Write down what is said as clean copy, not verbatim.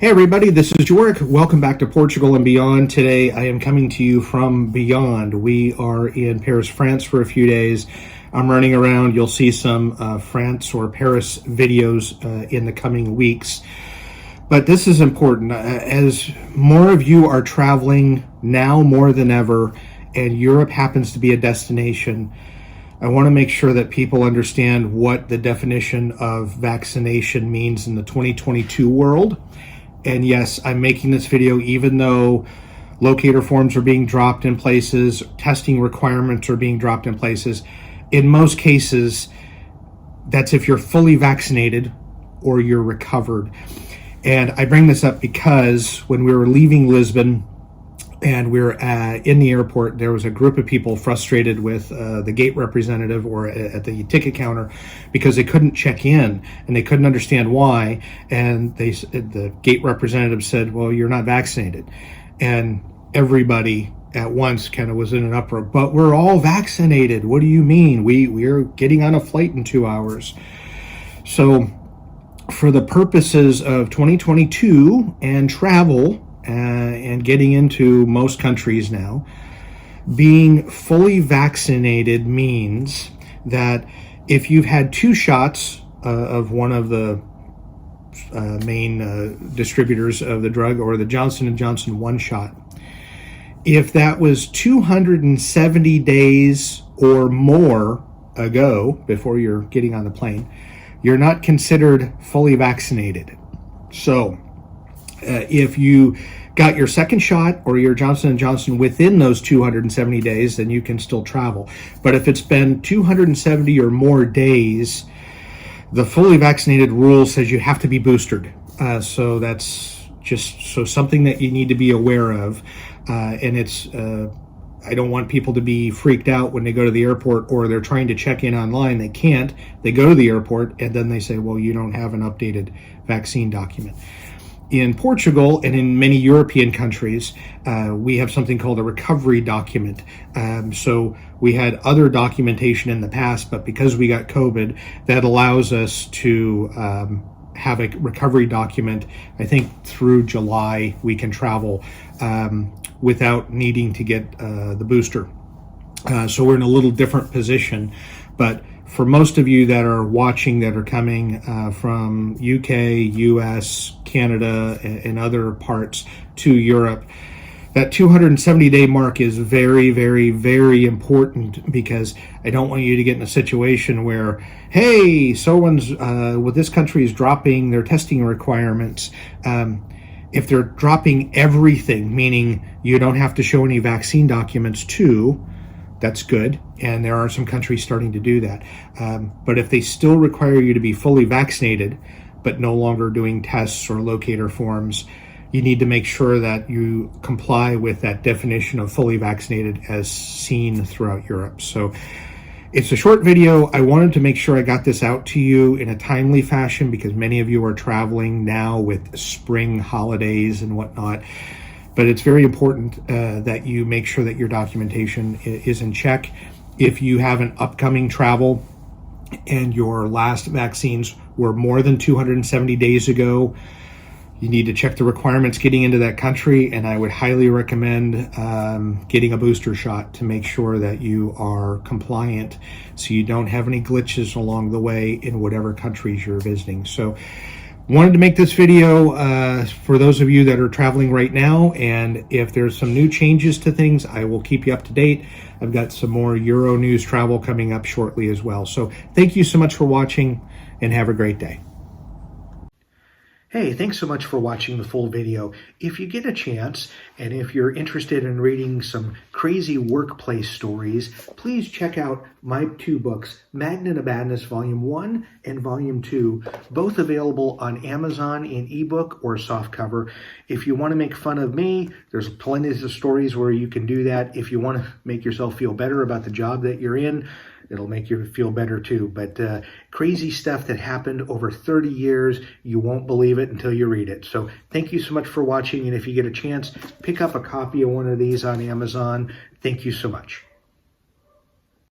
Hey everybody, this is Jorik. Welcome back to Portugal and Beyond. Today I am coming to you from Beyond. We are in Paris, France for a few days. I'm running around. You'll see some France or Paris videos in the coming weeks. But this is important. As more of you are traveling now more than ever, and Europe happens to be a destination, I want to make sure that people understand what the definition of vaccination means in the 2022 world. And yes, I'm making this video even though locator forms are being dropped in places, testing requirements are being dropped in places. In most cases, that's if you're fully vaccinated or you're recovered. And I bring this up because when we were leaving Lisbon and we were in the airport, there was a group of people frustrated with the gate representative or at the ticket counter because they couldn't check in and they couldn't understand why. And the gate representative said, well, you're not vaccinated. And everybody at once kind of was in an uproar, but we're all vaccinated. What do you mean? We're getting on a flight in 2 hours. So for the purposes of 2022 and travel, and getting into most countries now, being fully vaccinated means that if you've had 2 shots of one of the main distributors of the drug, or the Johnson & Johnson 1 shot, if that was 270 days or more ago, before you're getting on the plane, you're not considered fully vaccinated. So if you got your second shot or your Johnson & Johnson within those 270 days, then you can still travel. But if it's been 270 or more days, the fully vaccinated rule says you have to be boosted. So that's just something that you need to be aware of. And it's I don't want people to be freaked out when they go to the airport or they're trying to check in online. They can't. They go to the airport and then they say, well, you don't have an updated vaccine document. In Portugal and in many European countries, we have something called a recovery document. So we had other documentation in the past, but because we got COVID, that allows us to have a recovery document. I think through July we can travel without needing to get the booster. So we're in a little different position, but for most of you that are watching that are coming from UK, US, Canada, and other parts to Europe, that 270-day mark is very, very, very important, because I don't want you to get in a situation where, hey, someone's with this country is dropping their testing requirements. If they're dropping everything, meaning you don't have to show any vaccine documents too, that's good, and there are some countries starting to do that. But if they still require you to be fully vaccinated, but no longer doing tests or locator forms, you need to make sure that you comply with that definition of fully vaccinated as seen throughout Europe. So it's a short video. I wanted to make sure I got this out to you in a timely fashion because many of you are traveling now with spring holidays and whatnot. But it's very important that you make sure that your documentation is in check. If you have an upcoming travel and your last vaccines were more than 270 days ago, you need to check the requirements getting into that country, and I would highly recommend getting a booster shot to make sure that you are compliant so you don't have any glitches along the way in whatever countries you're visiting. So wanted to make this video for those of you that are traveling right now, and if there's some new changes to things, I will keep you up to date. I've got some more Euro news travel coming up shortly as well. So thank you so much for watching, and have a great day. Hey, thanks so much for watching the full video. If you get a chance, and if you're interested in reading some crazy workplace stories, please check out my 2 books, Magnet of Madness Volume 1 and Volume 2, both available on Amazon in ebook or softcover. If you want to make fun of me, there's plenty of stories where you can do that. If you want to make yourself feel better about the job that you're in, it'll make you feel better too. But crazy stuff that happened over 30 years, you won't believe it until you read it. So thank you so much for watching, and if you get a chance, pick up a copy of one of these on Amazon. Thank you so much.